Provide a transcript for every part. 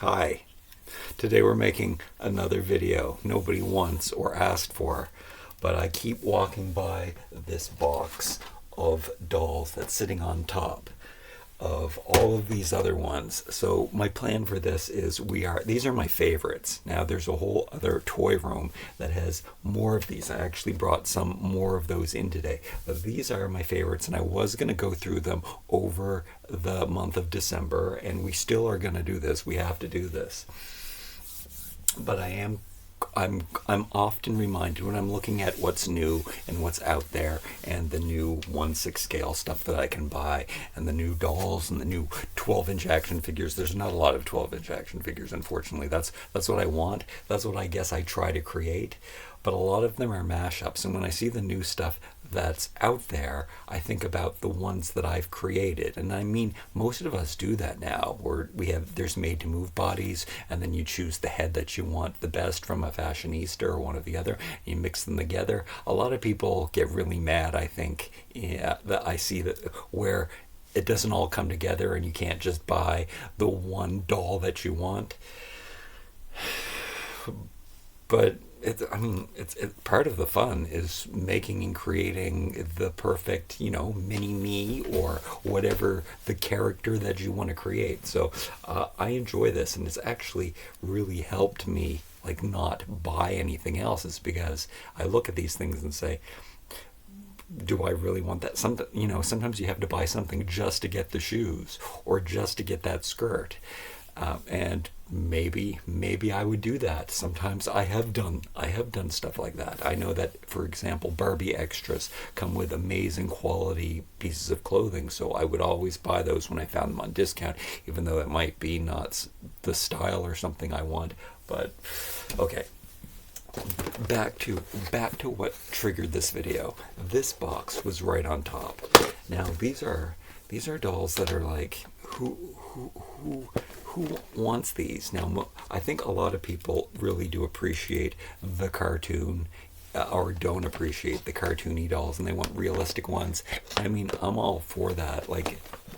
Hi. Today we're making another video nobody wants or asked for, but I keep walking by this box of dolls that's sitting on top of all of these other ones. So my plan for this is these are my favorites. Now there's a whole other toy room that has more of these. I actually brought some more of those in today. But these are my favorites, and I was going to go through them over the month of December, and we still are going to do this. We have to do this. But I'm often reminded when I'm looking at what's new and what's out there, and the new 1/6 scale stuff that I can buy, and the new dolls and the new 12-inch action figures. There's not a lot of 12-inch action figures, unfortunately. That's what I want. That's what I guess I try to create. But a lot of them are mashups, and when I see the new stuff that's out there, I think about the ones that I've created. And I mean, most of us do that now, where there's made to move bodies, and then you choose the head that you want the best from a fashionista or one of the other, and you mix them together. A lot of people get really mad, I think, that I see that where it doesn't all come together and you can't just buy the one doll that you want. But it's part of the fun is making and creating the perfect, mini me or whatever the character that you want to create. So I enjoy this, and it's actually really helped me not buy anything else. Is because I look at these things and say, do I really want that? Sometimes you have to buy something just to get the shoes or just to get that skirt. And maybe I would do that. Sometimes I have done stuff like that. I know that, for example, Barbie extras come with amazing quality pieces of clothing, so I would always buy those when I found them on discount, even though it might be not the style or something I want. But okay, back to what triggered this video. This box was right on top. Now these are dolls that are like, who wants these? Now, I think a lot of people really do appreciate the cartoon, or don't appreciate the cartoony dolls, and they want realistic ones. I mean, I'm all for that.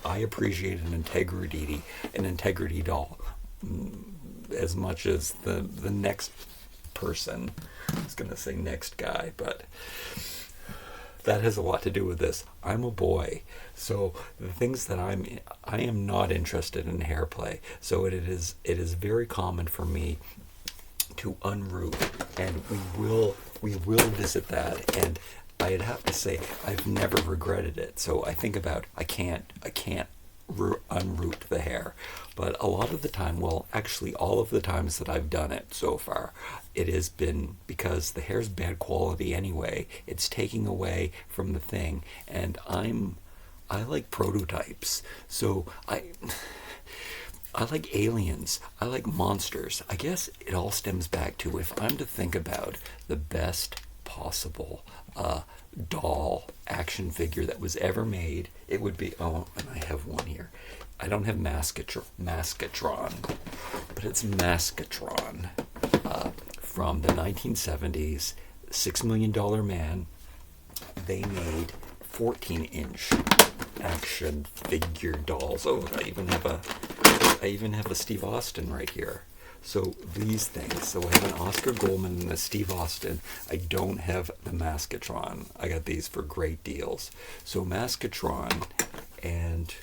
I appreciate an integrity doll as much as the next person. I was gonna say next guy, but that has a lot to do with this. I'm a boy, so the things that I am not interested in hair play. So it is very common for me to unroot, and we will visit that. And I'd have to say I've never regretted it. So I think about I can't unroot the hair. But a lot of the time, well, actually all of the times that I've done it so far, it has been because the hair's bad quality anyway. It's taking away from the thing, and I like prototypes. So I like aliens. I like monsters. I guess it all stems back to, if I'm to think about the best possible doll action figure that was ever made, it would be, and I have one here. I don't have Maskatron, but it's Maskatron from the 1970s, $6 Million Man. They made 14-inch action figure dolls. Oh, I even have a Steve Austin right here. So these things. So I have an Oscar Goldman and a Steve Austin. I don't have the Maskatron. I got these for great deals. So Maskatron, and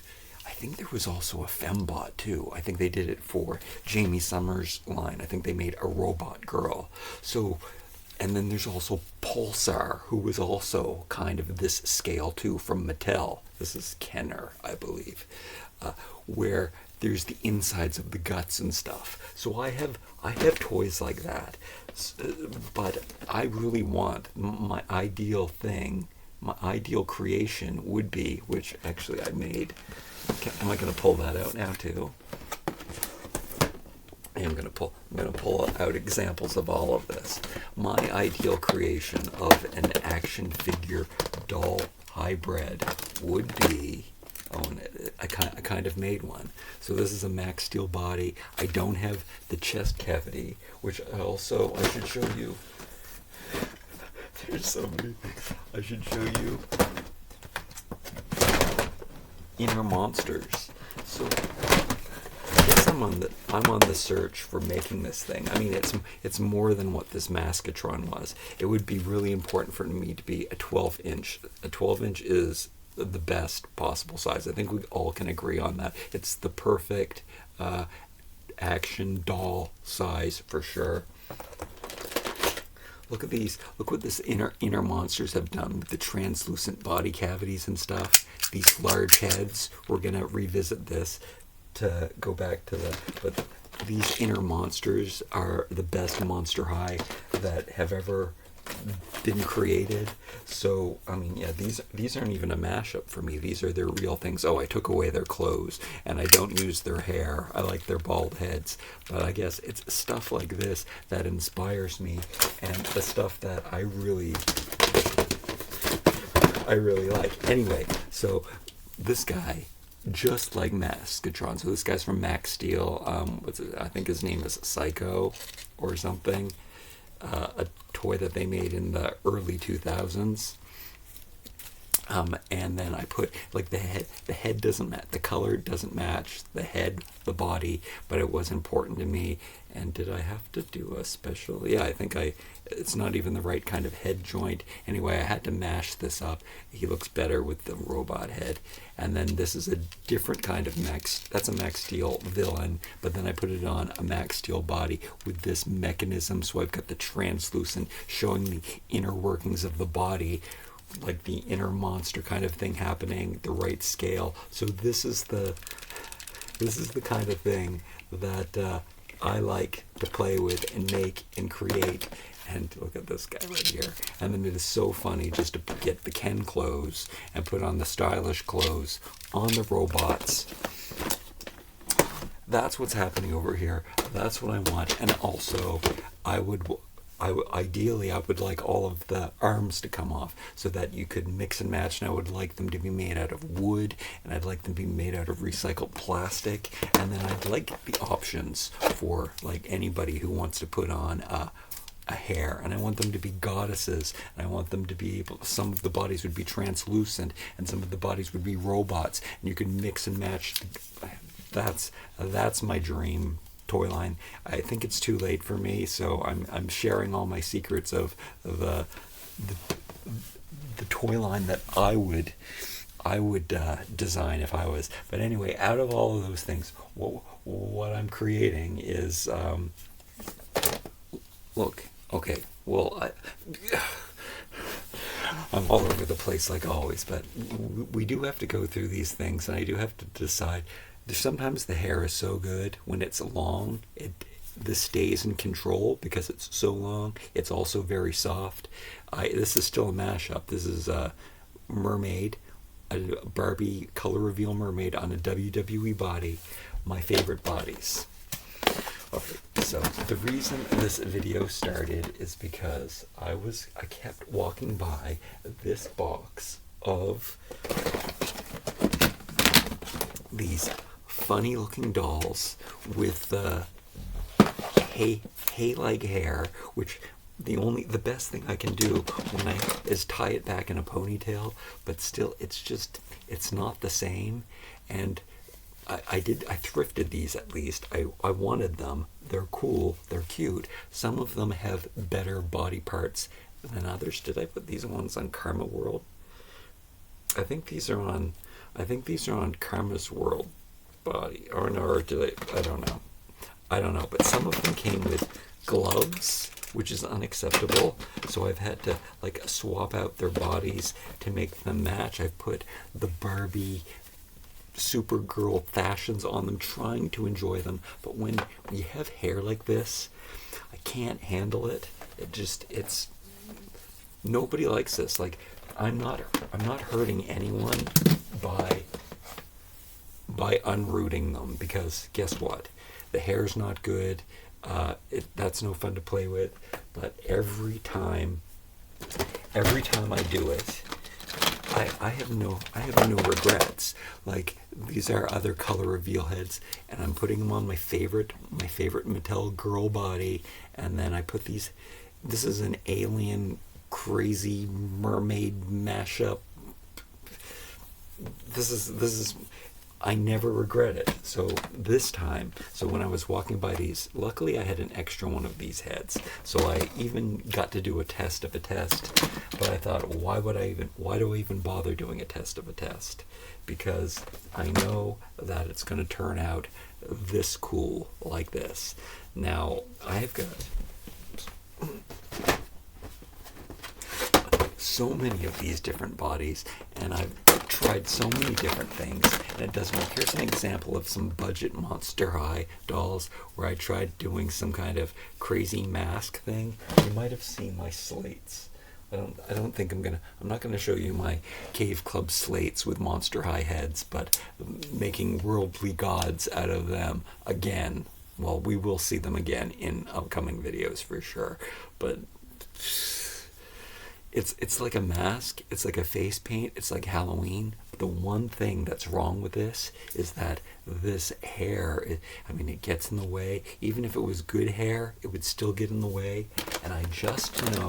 I think there was also a Fembot too. I think they did it for Jamie Summers' line. I think they made a robot girl. So, and then there's also Pulsar, who was also kind of this scale too, from Mattel. This is Kenner, I believe, where there's the insides of the guts and stuff. So I have toys like that, but I really want my ideal thing. My ideal creation would be, which actually I made. Am I going to pull that out now too? I'm going to pull out examples of all of this. My ideal creation of an action figure doll hybrid would be, and I kind of made one. So this is a Max Steel body. I don't have the chest cavity, which I should show you. There's so many things I should show you. Inner monsters. So I guess I'm on the search for making this thing. I mean, it's more than what this Maskatron was. It would be really important for me to be a 12 inch. A 12 inch is the best possible size. I think we all can agree on that. It's the perfect action doll size for sure. Look at these. Look what this inner monsters have done with the translucent body cavities and stuff. These large heads. We're gonna revisit this to go back to but these inner monsters are the best Monster High that have ever been created. So I mean, yeah, these aren't even a mashup for me. These are their real things. Oh, I took away their clothes and I don't use their hair. I like their bald heads. But I guess it's stuff like this that inspires me, and the stuff that I really like. Anyway, so this guy, just like Maskatron. So this guy's from Max Steel. I think his name is Psycho or something. A toy that they made in the early 2000s. And then I put, like, the head doesn't match, the color doesn't match the head, the body, but it was important to me. And did I have to do a special? Yeah, I think it's not even the right kind of head joint. Anyway, I had to mash this up. He looks better with the robot head. And then this is a different kind of that's a Max Steel villain, but then I put it on a Max Steel body with this mechanism. So I've got the translucent showing the inner workings of the body, like the inner monster kind of thing happening, the right scale. So this is the kind of thing that I like to play with and make and create. And look at this guy right here. And then it is so funny just to get the Ken clothes and put on the stylish clothes on the robots. That's what's happening over here. That's what I want. And also, ideally, I would like all of the arms to come off so that you could mix and match. And I would like them to be made out of wood, and I'd like them to be made out of recycled plastic. And then I'd like the options for, like, anybody who wants to put on a hair, and I want them to be goddesses, and I want them to be able, some of the bodies would be translucent and some of the bodies would be robots, and you can mix and match. That's my dream toy line. I think it's too late for me, so I'm sharing all my secrets of the toy line that I would design if I was. But anyway, out of all of those things, what I'm creating is look. Okay, well, I'm all over the place like always, but we do have to go through these things, and I do have to decide. Sometimes the hair is so good when it's long, this stays in control because it's so long. It's also very soft. This is still a mashup. This is a mermaid, a Barbie color reveal mermaid on a WWE body. My favorite bodies. Okay, so the reason this video started is because I kept walking by this box of these funny looking dolls with hay-like hair, which the best thing I can do is tie it back in a ponytail, but still it's not the same. And I thrifted these at least. I wanted them. They're cool. They're cute. Some of them have better body parts than others. Did I put these ones on Karma World? I think these are on Karma's World body. Or did I don't know. I don't know. But some of them came with gloves, which is unacceptable. So I've had to swap out their bodies to make them match. I've put the Barbie Supergirl fashions on them, trying to enjoy them, but when you have hair like this, I can't handle it. It's nobody likes this. Like, I'm not hurting anyone by unrooting them, because guess what? The hair's not good. That's no fun to play with. But every time I do it, I have no regrets. Like, these are other color reveal heads, and I'm putting them on my favorite Mattel girl body, and then I put these. This is an alien crazy mermaid mashup. This is I never regret it. So this time, so when I was walking by these, luckily I had an extra one of these heads. So I even got to do a test of a test. But I thought, why do I even bother doing a test of a test? Because I know that it's going to turn out this cool, like this. Now, I've got so many of these different bodies, and I've tried so many different things, and it doesn't work. Here's an example of some budget Monster High dolls where I tried doing some kind of crazy mask thing. You might have seen my slates. I don't think I'm not gonna show you my Cave Club slates with Monster High heads, but making worldly gods out of them again. Well, we will see them again in upcoming videos for sure, but it's like a mask, it's like a face paint, it's like Halloween. But the one thing that's wrong with this is that this hair, it gets in the way. Even if it was good hair, it would still get in the way. And I just know,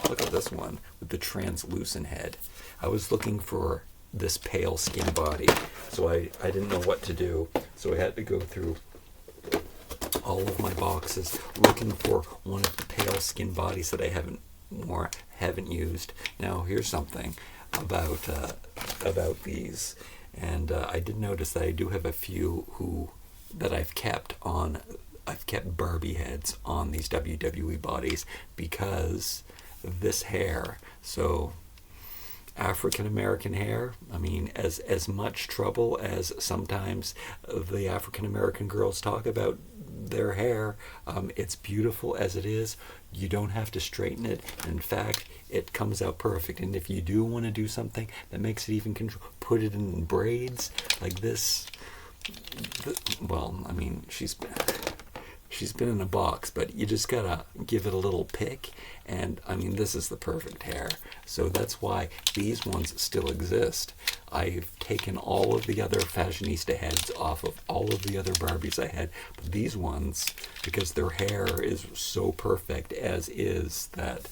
look at this one with the translucent head. I was looking for this pale skin body, so I didn't know what to do. So I had to go through all of my boxes looking for one of the pale skin bodies that I haven't used. Now here's something about these, and I did notice that I do have a few that I've kept Barbie heads on these WWE bodies because this hair, so African American hair, as much trouble as sometimes the African American girls talk about their hair, it's beautiful as it is. You don't have to straighten it. In fact, it comes out perfect. And if you do want to do something that makes it even put it in braids like this. She's been in a box, but you just gotta give it a little pick, and this is the perfect hair. So that's why these ones still exist. I've taken all of the other fashionista heads off of all of the other Barbies I had, but these ones, because their hair is so perfect as is, that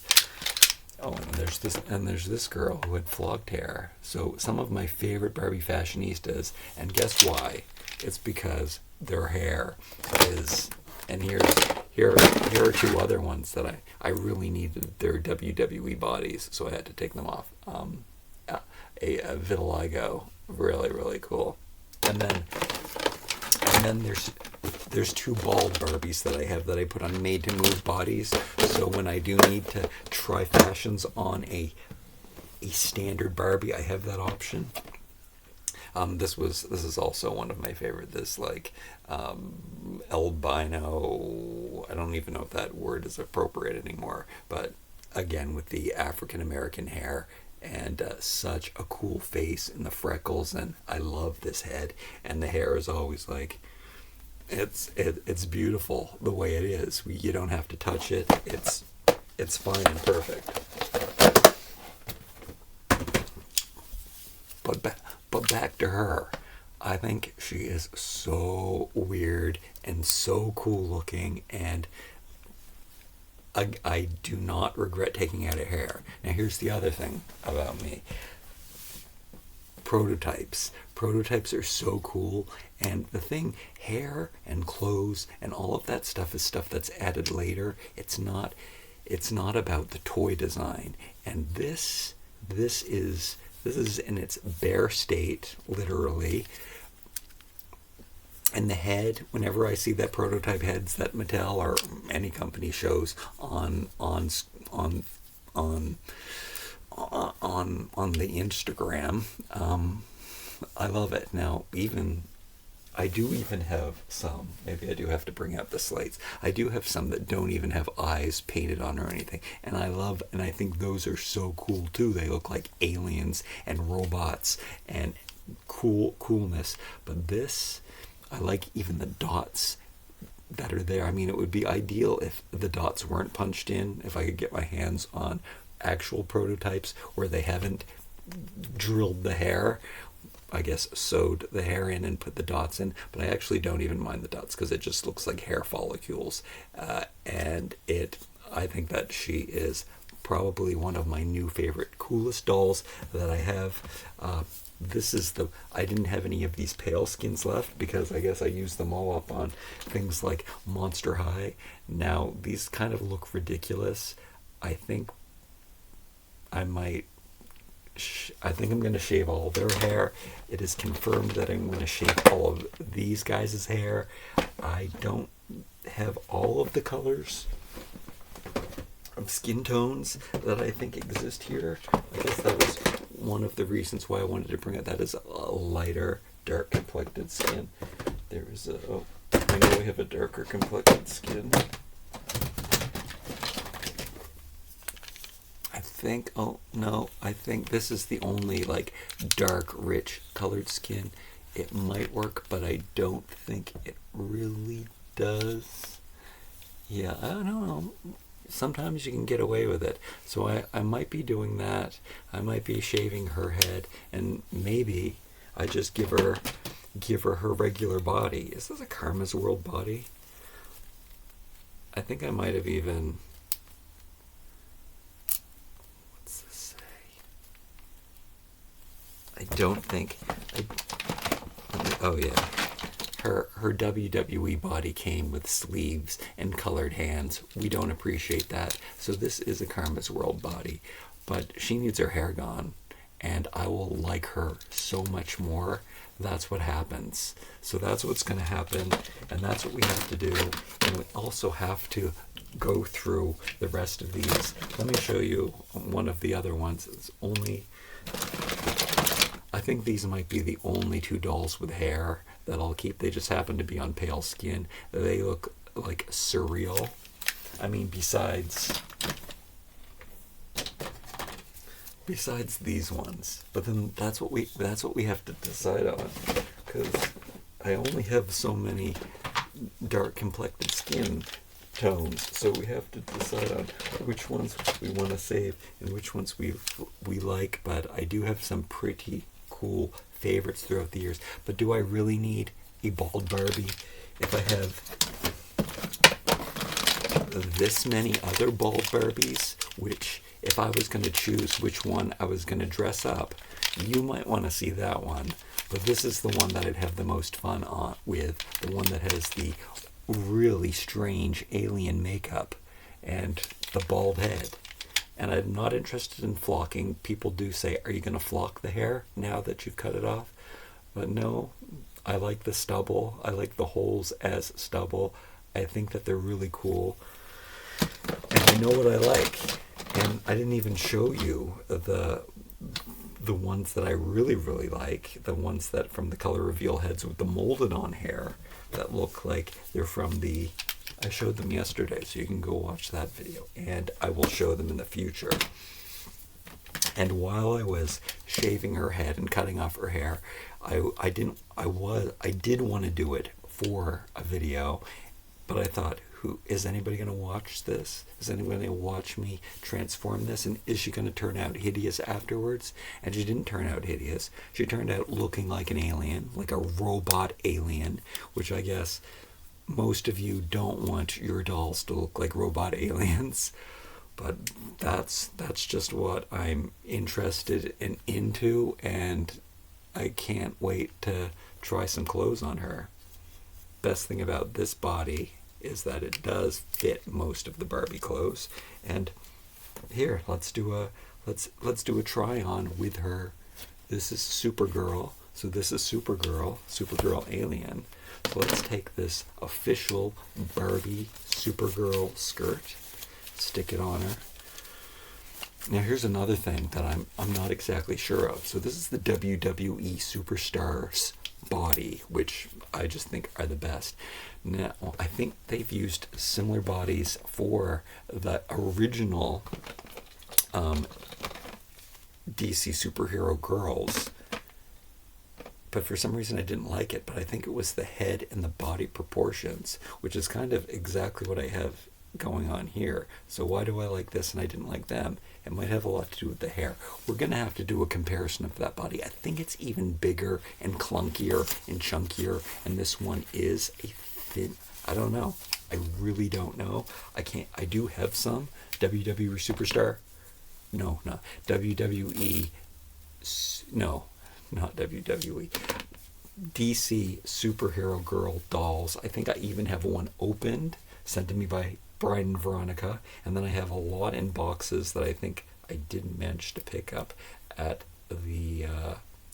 and there's this girl who had flocked hair. So some of my favorite Barbie fashionistas, and guess why? It's because their hair is. And here are two other ones that I really needed their WWE bodies, so I had to take them off. A vitiligo, really, really cool. And then there's two bald Barbies that I have that I put on made to move bodies. So when I do need to try fashions on a standard Barbie, I have that option. This is also one of my favorite. This albino. I don't even know if that word is appropriate anymore. But again, with the African American hair and such a cool face and the freckles, and I love this head. And the hair is always it's beautiful the way it is. You don't have to touch it. It's fine and perfect. But back to her. I think she is so weird and so cool looking, and I do not regret taking out her hair. Now here's the other thing about me. Prototypes. Prototypes are so cool, and the thing, hair and clothes and all of that stuff is stuff that's added later. It's not about the toy design. And this is in its bare state, literally. And the head, whenever I see that prototype heads that Mattel or any company shows on the Instagram, I love it. Now, I do even have some, maybe I do have to bring out the slates. I do have some that don't even have eyes painted on or anything. And I think those are so cool too. They look like aliens and robots and coolness. But this, I like even the dots that are there. It would be ideal if the dots weren't punched in, if I could get my hands on actual prototypes where they haven't drilled the hair, I guess sewed the hair in and put the dots in, but I actually don't even mind the dots because it just looks like hair follicles. And I think that she is probably one of my new favorite, coolest dolls that I have. This is I didn't have any of these pale skins left because I guess I used them all up on things like Monster High. Now, these kind of look ridiculous. I think I might I think I'm going to shave all their hair. It is confirmed that I'm going to shave all of these guys' hair. I don't have all of the colors of skin tones that I think exist here. I guess that was one of the reasons why I wanted to bring it. That is a lighter, dark complected skin. There is I know we have a darker complected skin. I think this is the only like dark, rich colored skin. It might work, but I don't think it really does. Yeah, I don't know. Sometimes you can get away with it. So I might be doing that. I might be shaving her head, and maybe I just give her her regular body. Is this a Karma's World body? I think I might have even... What's this say? I don't think... oh yeah. Her WWE body came with sleeves and colored hands. We don't appreciate that. So this is a Karma's World body. But she needs her hair gone. And I will like her so much more. That's what happens. So that's what's going to happen. And that's what we have to do. And we also have to go through the rest of these. Let me show you one of the other ones. It's only... I think these might be the only two dolls with hair that I'll keep. They just happen to be on pale skin. They look like surreal. I mean, besides these ones. But then that's what we have to decide on, because I only have so many dark complected skin tones, so we have to decide on which ones we want to save and which ones we like. But I do have some pretty cool favorites throughout the years. But do I really need a bald Barbie if I have this many other bald Barbies? Which, if I was going to choose which one I was going to dress up, you might want to see that one. But this is the one that I'd have the most fun with, the one that has the really strange alien makeup and the bald head. And I'm not interested in flocking. People do say, are you going to flock the hair now that you've cut it off? But no, I like the stubble. I like the holes as stubble. I think that they're really cool. And I know what I like. And I didn't even show you the ones that I really, really like. The ones that from the color reveal heads with the molded on hair that look like they're from the... I showed them yesterday, so you can go watch that video, and I will show them in the future. And while I was shaving her head and cutting off her hair, I did want to do it for a video, but I thought, is anybody going to watch this? Is anybody going to watch me transform this? And is she going to turn out hideous afterwards? And she didn't turn out hideous. She turned out looking like an alien, like a robot alien, which I guess most of you don't want your dolls to look like robot aliens. But that's just what I'm interested into, and I can't wait to try some clothes on her. Best thing about this body is that it does fit most of the Barbie clothes. And here, let's do a try on with her. This is Supergirl. So this is Supergirl Alien. So let's take this official Barbie Supergirl skirt, stick it on her. Now here's another thing that I'm not exactly sure of. So this is the WWE Superstars body, which I just think are the best. Now I think they've used similar bodies for the original DC superhero girls, but for some reason I didn't like it. But I think it was the head and the body proportions, which is kind of exactly what I have going on here. So why do I like this and I didn't like them? It might have a lot to do with the hair. We're going to have to do a comparison of that body. I think it's even bigger and clunkier and chunkier, and this one is a thin... I don't know. I really don't know. I do have some WWE Superstar no, not WWE, no, not WWE, DC Superhero Girl dolls. I think I even have one opened, sent to me by Brian and Veronica, and then I have a lot in boxes that I think I didn't manage to pick up at the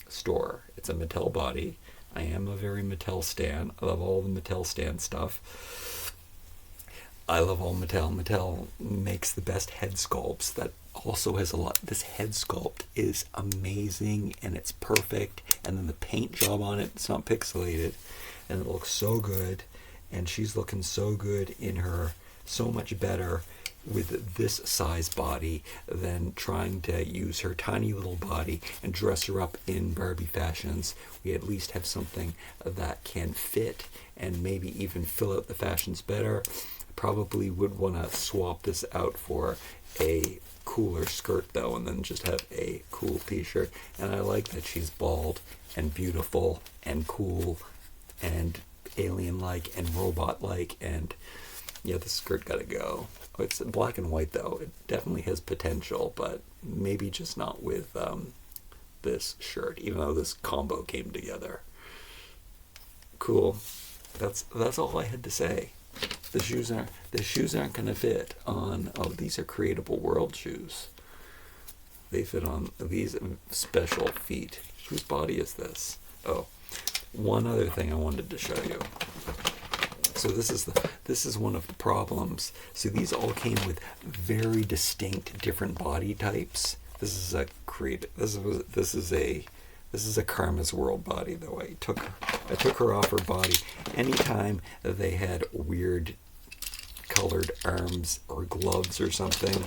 store. It's a Mattel body. I am a very Mattel stan. I love all the Mattel stan stuff. I love all Mattel. Mattel makes the best head sculpts that also has a lot. This head sculpt is amazing and it's perfect. And then the paint job on it, it's not pixelated. And it looks so good. And she's looking so good in her, so much better with this size body than trying to use her tiny little body and dress her up in Barbie fashions. We at least have something that can fit and maybe even fill out the fashions better. Probably would want to swap this out for a cooler skirt though, and then just have a cool t-shirt. And I like that she's bald and beautiful and cool and alien-like and robot-like, and yeah, the skirt gotta go. It's black and white though. It definitely has potential, but maybe just not with this shirt, even though this combo came together. Cool. That's all I had to say. The shoes aren't gonna fit on. Oh, these are Creatable World shoes. They fit on these special feet. Whose body is this? Oh, one other thing I wanted to show you. So this is one of the problems. So these all came with very distinct different body types. This is a Karma's World body though. I took her off her body. Anytime they had weird colored arms or gloves or something,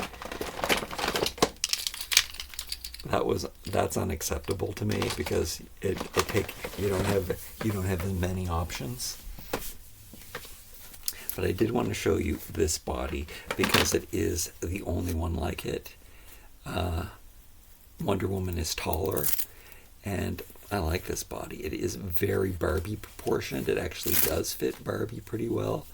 that's unacceptable to me, because you don't have as many options. But I did want to show you this body because it is the only one like it. Wonder Woman is taller, and I like this body. It is very Barbie proportioned. It actually does fit Barbie pretty well,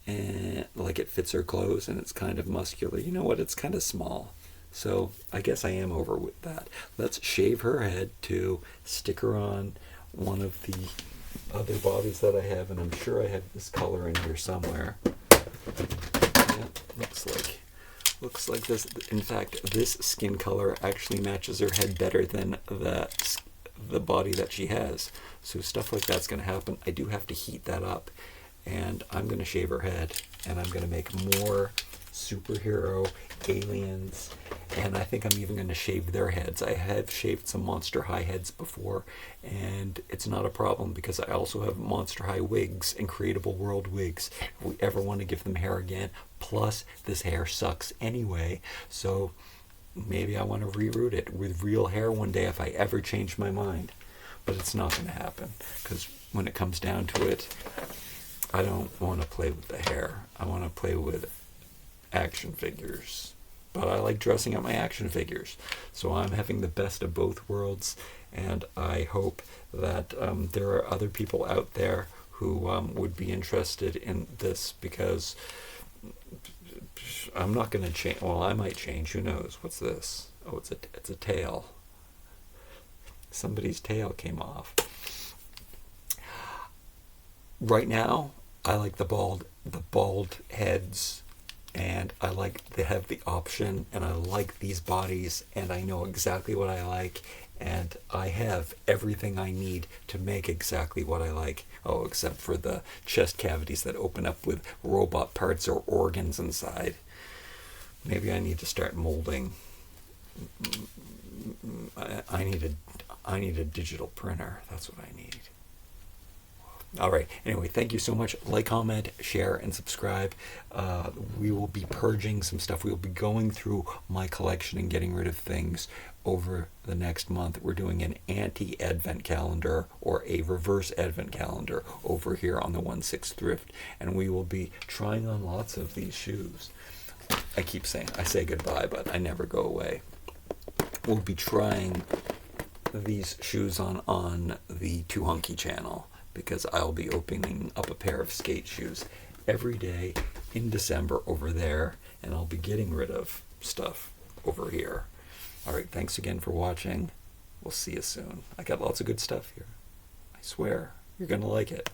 and like it fits her clothes, and it's kind of muscular. You know what? It's kind of small. So I guess I am over with that. Let's shave her head to stick her on one of the other bodies that I have, and I'm sure I have this color in here somewhere. Yeah, looks like this. In fact, this skin color actually matches her head better than the body that she has. So stuff like that's going to happen. I do have to heat that up, and I'm going to shave her head, and I'm going to make more superhero aliens, and I think I'm even going to shave their heads. I have shaved some Monster High heads before, and it's not a problem because I also have Monster High wigs and Creatable World wigs if we ever want to give them hair again. Plus, this hair sucks anyway, so maybe I want to reroute it with real hair one day if I ever change my mind. But it's not going to happen, because when it comes down to it, I don't want to play with the hair. I want to play with action figures. But I like dressing up my action figures. So I'm having the best of both worlds, and I hope that there are other people out there who would be interested in this, because I'm not going to change. Well, I might change. Who knows? What's this? Oh, it's a tail. Somebody's tail came off. Right now, I like the bald heads, and I like to have the option, and I like these bodies, and I know exactly what I like, and I have everything I need to make exactly what I like. Oh, except for the chest cavities that open up with robot parts or organs inside. Maybe I need to start molding. I need a digital printer. That's what I need. All right. Anyway, thank you so much. Like, comment, share, and subscribe. We will be purging some stuff. We will be going through my collection and getting rid of things over the next month. We're doing an anti-advent calendar, or a reverse advent calendar, over here on the 1/6 Thrift. And we will be trying on lots of these shoes. I keep saying, I say goodbye, but I never go away. We'll be trying these shoes on the Too Hunky channel, because I'll be opening up a pair of skate shoes every day in December over there, and I'll be getting rid of stuff over here. All right, thanks again for watching. We'll see you soon. I got lots of good stuff here. I swear, you're going to like it.